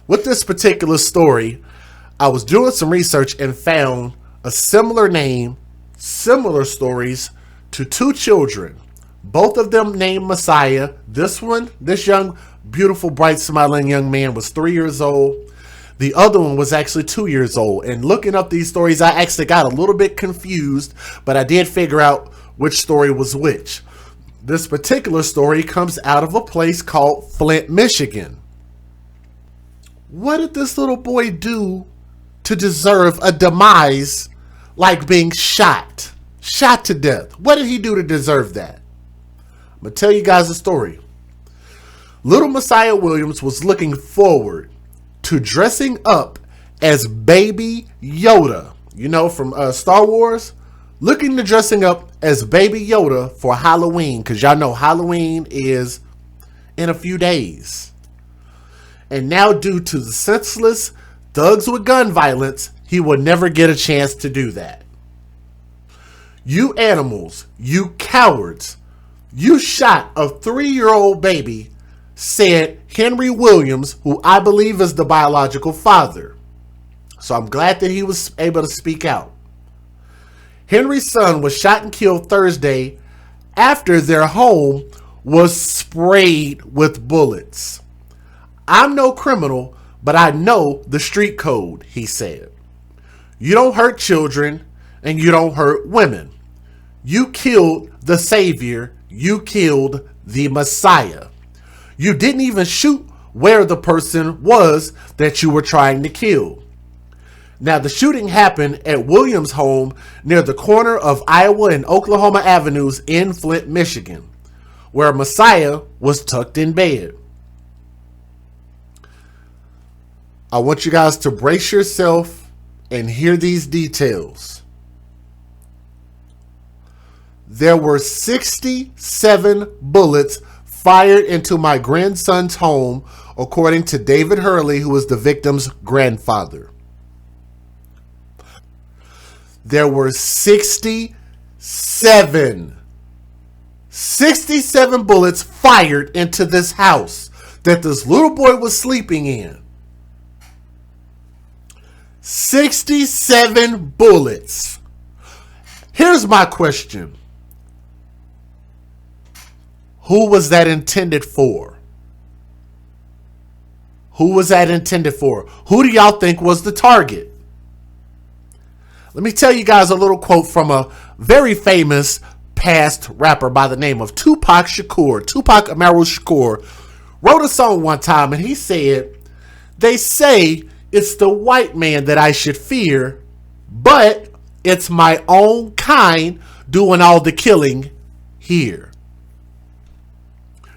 With this particular story, I was doing some research and found a similar name, similar stories to two children. Both of them named Messiah. This young, beautiful, bright, smiling young man was 3 years old. The other one was actually 2 years old. And looking up these stories, I actually got a little bit confused, but I did figure out which story was which. This particular story comes out of a place called Flint, Michigan. What did this little boy do to deserve a demise like being shot to death? What did he do to deserve that? I'm going to tell you guys a story. Little Messiah Williams was looking forward to dressing up as Baby Yoda, from Star Wars, looking to dressing up as Baby Yoda for Halloween, because y'all know Halloween is in a few days. And now, due to the senseless thugs with gun violence, he will never get a chance to do that. You animals, you cowards, you shot a 3-year-old baby, said Henry Williams, who I believe is the biological father. So I'm glad that he was able to speak out. Henry's son was shot and killed Thursday after their home was sprayed with bullets. I'm no criminal, but I know the street code, he said. You don't hurt children and you don't hurt women. You killed the Savior. You killed the Messiah. You didn't even shoot where the person was that you were trying to kill. Now, the shooting happened at Williams' home near the corner of Iowa and Oklahoma Avenues in Flint, Michigan, where Messiah was tucked in bed. I want you guys to brace yourself and hear these details. There were 67 bullets fired into my grandson's home, according to David Hurley, who was the victim's grandfather. There were 67 bullets fired into this house that this little boy was sleeping in. 67 bullets. Here's my question. Who was that intended for? Who was that intended for? Who do y'all think was the target? Let me tell you guys a little quote from a very famous past rapper by the name of Tupac Amaru Shakur wrote a song one time, and he said, "They say it's the white man that I should fear, but it's my own kind doing all the killing here."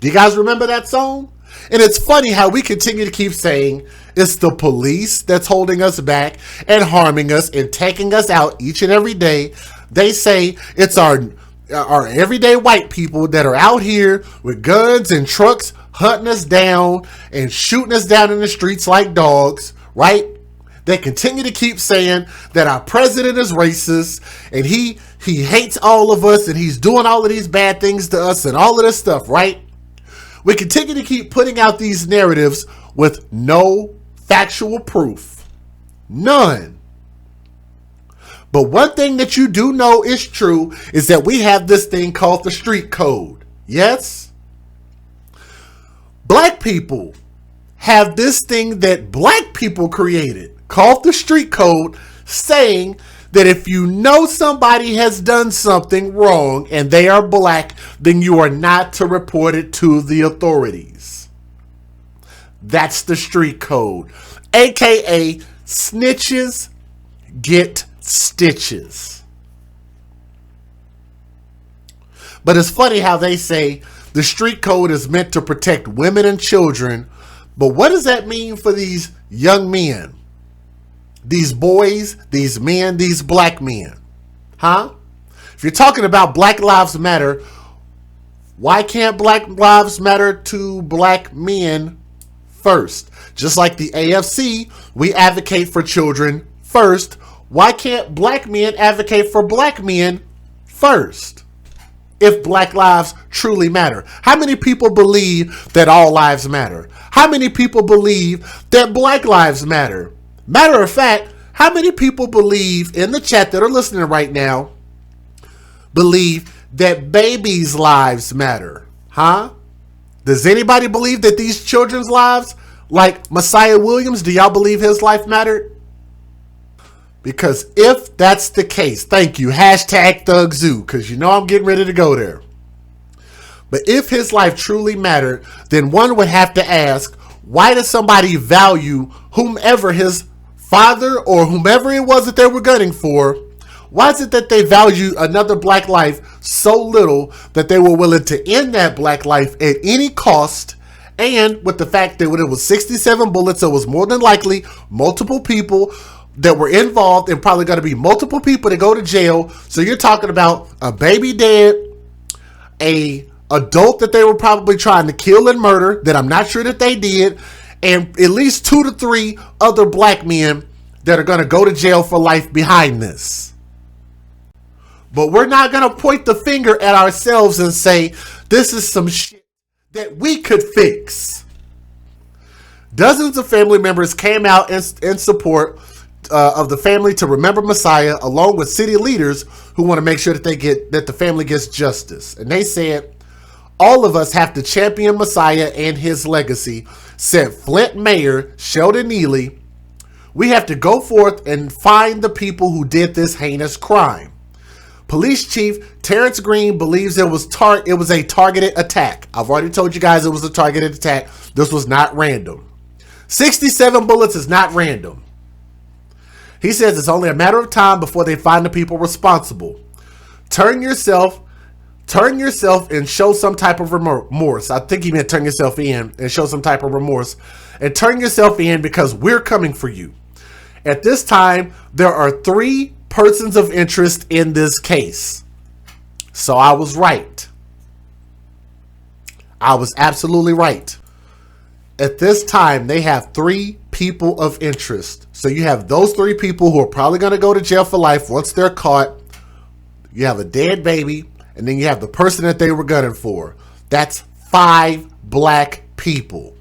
Do you guys remember that song? And it's funny how we continue to keep saying it's the police that's holding us back and harming us and taking us out each and every day. They say it's our everyday white people that are out here with guns and trucks hunting us down and shooting us down in the streets like dogs, right? They continue to keep saying that our president is racist and he hates all of us and he's doing all of these bad things to us and all of this stuff, right? We continue to keep putting out these narratives with no factual proof. None. But one thing that you do know is true is that we have this thing called the street code. Yes? Black people have this thing that black people created called the street code, saying that if you know somebody has done something wrong and they are black, then you are not to report it to the authorities. That's the street code, aka snitches get stitches. But it's funny how they say the street code is meant to protect women and children, but what does that mean for these young men? These boys, these men, these black men. Huh? If you're talking about Black Lives Matter, why can't Black Lives Matter to black men first? Just like the AFC, we advocate for children first. Why can't black men advocate for black men first? if black lives truly matter? How many people believe that all lives matter? How many people believe that black lives matter? Matter of fact, how many people believe in the chat that are listening right now believe that babies' lives matter? Huh? Does anybody believe that these children's lives, like Messiah Williams, do y'all believe his life mattered? Because if that's the case, thank you, hashtag Thug Zoo, because you know I'm getting ready to go there. But if his life truly mattered, then one would have to ask, why does somebody value whomever his father or whomever it was that they were gunning for? Why is it that they value another black life so little that they were willing to end that black life at any cost? And with the fact that when it was 67 bullets, it was more than likely multiple people that were involved, and probably going to be multiple people to go to jail. So you're talking about a baby dead, a adult that they were probably trying to kill and murder that I'm not sure that they did, and at least 2 to 3 other black men that are going to go to jail for life behind this. But we're not going to point the finger at ourselves and say, this is some shit that we could fix. Dozens of family members came out in support of the family to remember Messiah, along with city leaders who want to make sure that the family gets justice. And they said, all of us have to champion Messiah and his legacy, said Flint Mayor Sheldon Neely. We have to go forth and find the people who did this heinous crime. Police Chief Terrence Green believes it was a targeted attack. I've already told you guys it was a targeted attack. This was not random. 67 bullets is not random. He says it's only a matter of time before they find the people responsible. Turn yourself and show some type of remorse. I think he meant turn yourself in and show some type of remorse. And turn yourself in because we're coming for you. At this time, there are 3 persons of interest in this case. So I was right. I was absolutely right. At this time, they have 3 people of interest. So you have those 3 people who are probably going to go to jail for life once they're caught. You have a dead baby, and then you have the person that they were gunning for. That's 5 black people.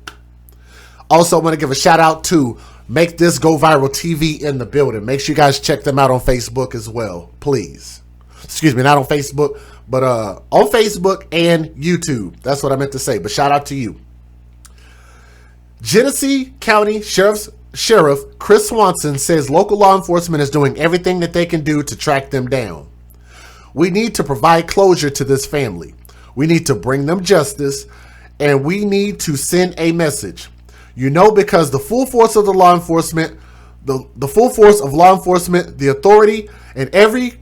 Also, I want to give a shout out to Make This Go Viral TV in the building. Make sure you guys check them out on Facebook as well, please. Excuse me, not on Facebook, but on Facebook and YouTube. That's what I meant to say, but shout out to you. Genesee County Sheriff Chris Swanson says local law enforcement is doing everything that they can do to track them down. We need to provide closure to this family. We need to bring them justice, and we need to send a message. You know, because the full force of the law enforcement, the full force of law enforcement, the authority, and every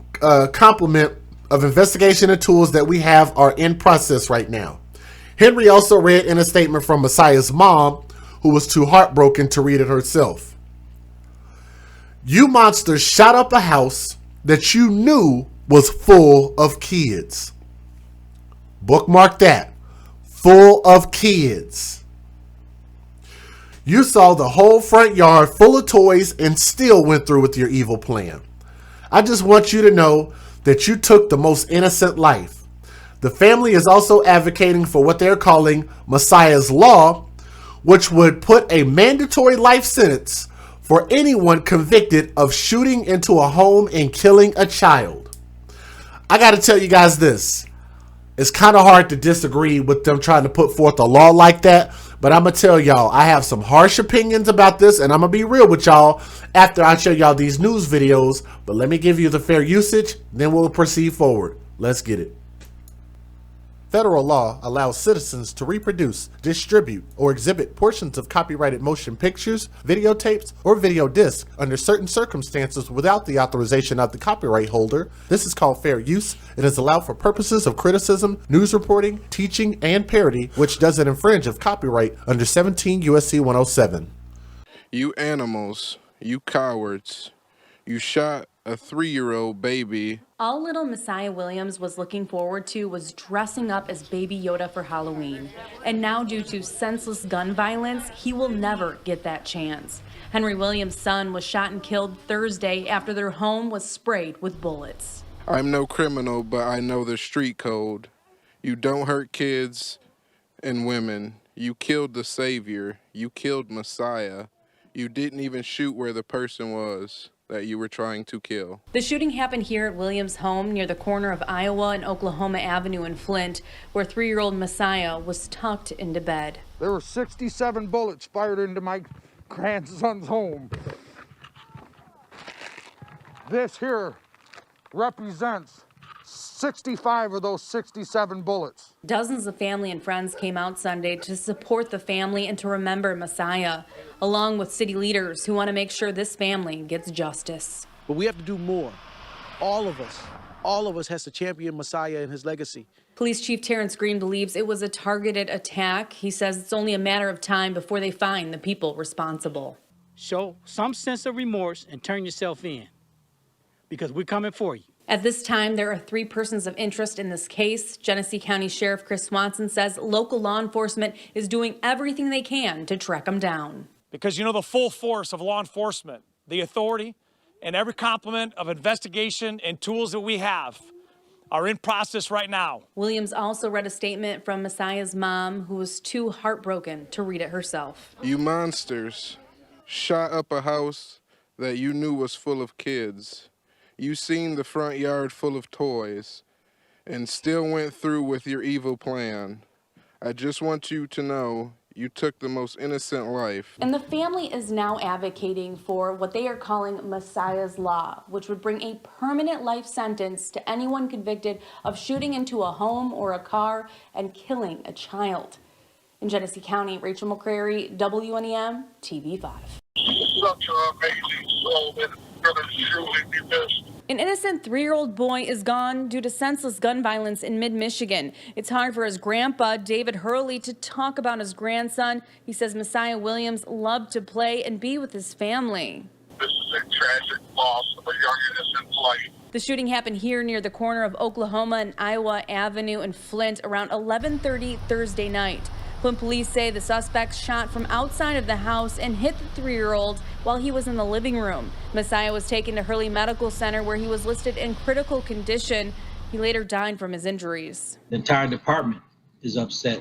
complement of investigation and tools that we have are in process right now. Henry also read in a statement from Messiah's mom, who was too heartbroken to read it herself. You monsters shot up a house that you knew was full of kids. Bookmark that. Full of kids. You saw the whole front yard full of toys and still went through with your evil plan. I just want you to know that you took the most innocent life. The family is also advocating for what they're calling Messiah's Law, which would put a mandatory life sentence for anyone convicted of shooting into a home and killing a child. I got to tell you guys this. It's kind of hard to disagree with them trying to put forth a law like that, but I'm going to tell y'all, I have some harsh opinions about this, and I'm going to be real with y'all after I show y'all these news videos, but let me give you the fair usage, then we'll proceed forward. Let's get it. Federal law allows citizens to reproduce, distribute, or exhibit portions of copyrighted motion pictures, videotapes, or video discs under certain circumstances without the authorization of the copyright holder. This is called fair use. It is allowed for purposes of criticism, news reporting, teaching, and parody, which doesn't infringe of copyright under 17 U.S.C. 107. You animals, you cowards, you shot a 3-year-old baby. All little Messiah Williams was looking forward to was dressing up as Baby Yoda for Halloween. And now, due to senseless gun violence, he will never get that chance. Henry Williams' son was shot and killed Thursday after their home was sprayed with bullets. I'm no criminal, but I know the street code. You don't hurt kids and women. You killed the Savior. You killed Messiah. You didn't even shoot where the person was that you were trying to kill. The shooting happened here at Williams' home near the corner of Iowa and Oklahoma Avenue in Flint, where 3-year-old Messiah was tucked into bed. There were 67 bullets fired into my grandson's home. This here represents 65 of those 67 bullets. Dozens of family and friends came out Sunday to support the family and to remember Messiah, along with city leaders who want to make sure this family gets justice. But we have to do more. All of us has to champion Messiah and his legacy. Police Chief Terrence Green believes it was a targeted attack. He says it's only a matter of time before they find the people responsible. Show some sense of remorse and turn yourself in, because we're coming for you. At this time, there are 3 persons of interest in this case. Genesee County Sheriff Chris Swanson says local law enforcement is doing everything they can to track them down. Because you know the full force of law enforcement, the authority, and every complement of investigation and tools that we have are in process right now. Williams also read a statement from Messiah's mom, who was too heartbroken to read it herself. You monsters shot up a house that you knew was full of kids. You seen the front yard full of toys and still went through with your evil plan. I just want you to know you took the most innocent life. And the family is now advocating for what they are calling Messiah's Law, which would bring a permanent life sentence to anyone convicted of shooting into a home or a car and killing a child. In Genesee County, Rachel McCrary, WNEM, TV5. Such an amazing soul that brother truly be missed. An innocent 3-year-old boy is gone due to senseless gun violence in mid-Michigan. It's hard for his grandpa, David Hurley, to talk about his grandson. He says Messiah Williams loved to play and be with his family. This is a tragic loss of a young innocent life. The shooting happened here near the corner of Oklahoma and Iowa Avenue in Flint around 11:30 Thursday night. Flint police say the suspect shot from outside of the house and hit the 3-year-old while he was in the living room. Messiah was taken to Hurley Medical Center, where he was listed in critical condition. He later died from his injuries. The entire department is upset.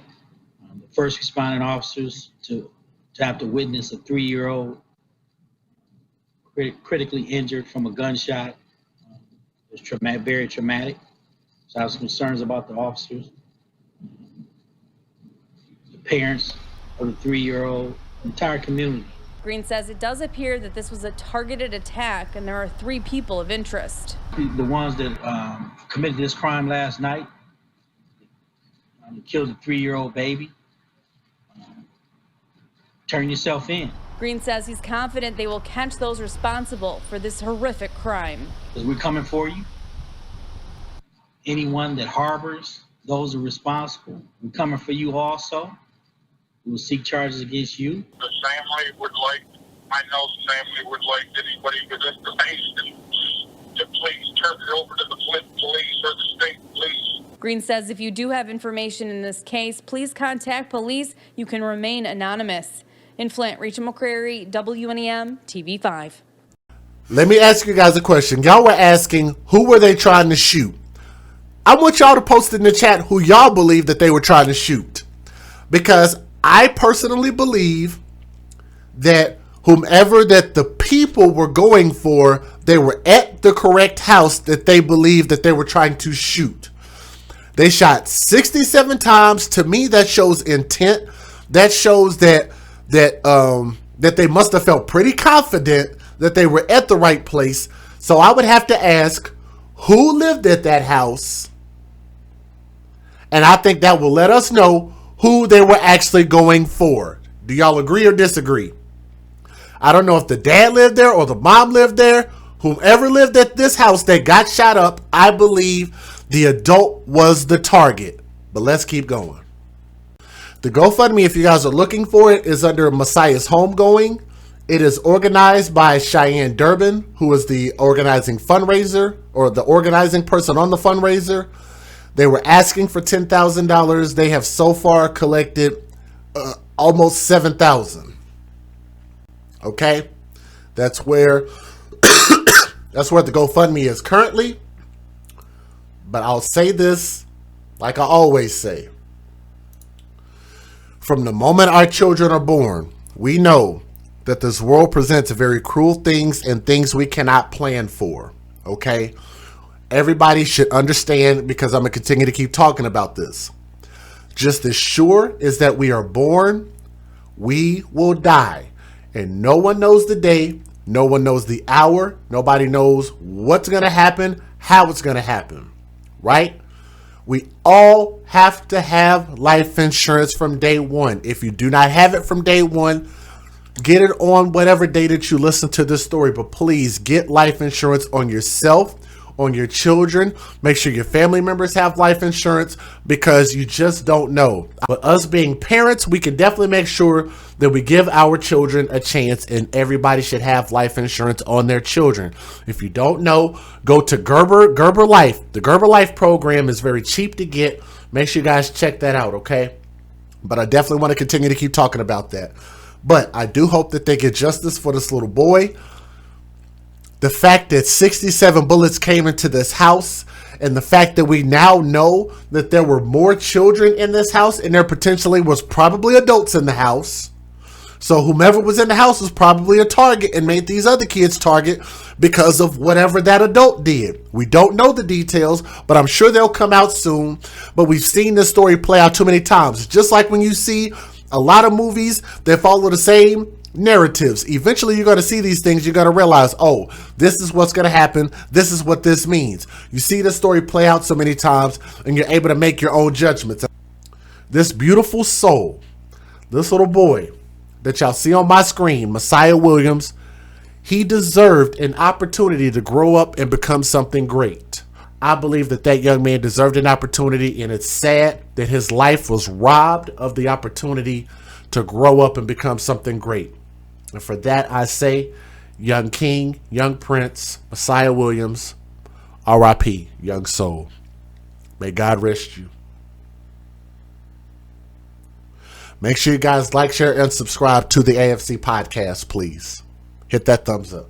The first responding officers to have to witness a 3-year-old critically injured from a gunshot was very traumatic. So I have some concerns about the officers. Parents of the 3-year-old, entire community. Green says it does appear that this was a targeted attack and there are 3 people of interest. The ones that committed this crime last night, killed a 3-year-old baby. Turn yourself in. Green says he's confident they will catch those responsible for this horrific crime. Because we're coming for you. Anyone that harbors those are responsible, we're coming for you also. We will seek charges against you. The family would like, I know the family would like anybody with information to please turn it over to the Flint police or the state police. Green says if you do have information in this case, please contact police. You can remain anonymous. In Flint, Rachel McCrary, WNEM, TV5. Let me ask you guys a question. Y'all were asking, who were they trying to shoot? I want y'all to post in the chat who y'all believe that they were trying to shoot. Because I personally believe that whomever that the people were going for, they were at the correct house that they believed that they were trying to shoot. They shot 67 times. To me, that shows intent. That shows that they must have felt pretty confident that they were at the right place. So I would have to ask, who lived at that house? And I think that will let us know who they were actually going for. Do y'all agree or disagree? I don't know if the dad lived there or the mom lived there. Whomever lived at this house that got shot up, I believe the adult was the target. But let's keep going. The GoFundMe, if you guys are looking for it, is under Messiah's Homegoing. It is organized by Cheyenne Durbin, who is the organizing fundraiser or the organizing person on the fundraiser. They were asking for $10,000. They have so far collected almost $7,000. Okay, that's where the GoFundMe is currently. But I'll say this like I always say. From the moment our children are born, we know that this world presents very cruel things and things we cannot plan for. Okay? Everybody should understand, because I'm going to continue to keep talking about this. Just as sure as that we are born, we will die. And no one knows the day. No one knows the hour. Nobody knows what's going to happen, how it's going to happen. Right? We all have to have life insurance from day one. If you do not have it from day one, get it on whatever day that you listen to this story. But please get life insurance on yourself, on your children. Make sure your family members have life insurance, because you just don't know. But us being parents, we can definitely make sure that we give our children a chance, and everybody should have life insurance on their children. If you don't know, go to Gerber Life. The Gerber Life program is very cheap to get. Make sure you guys check that out, okay? But I definitely want to continue to keep talking about that. But I do hope that they get justice for this little boy. The fact that 67 bullets came into this house, and the fact that we now know that there were more children in this house, and there potentially was probably adults in the house. So whomever was in the house was probably a target and made these other kids target because of whatever that adult did. We don't know the details, but I'm sure they'll come out soon. But we've seen this story play out too many times. Just like when you see a lot of movies that follow the same narratives. Eventually you're going to see these things. You're going to realize, oh, this is what's going to happen. This is what this means. You see the story play out so many times, and you're able to make your own judgments. This beautiful soul, this little boy that y'all see on my screen, Messiah Williams, he deserved an opportunity to grow up and become something great. I believe that that young man deserved an opportunity, and it's sad that his life was robbed of the opportunity to grow up and become something great. And for that, I say, young king, young prince, Messiah Williams, R.I.P., young soul. May God rest you. Make sure you guys like, share, and subscribe to the AFC podcast, please. Hit that thumbs up.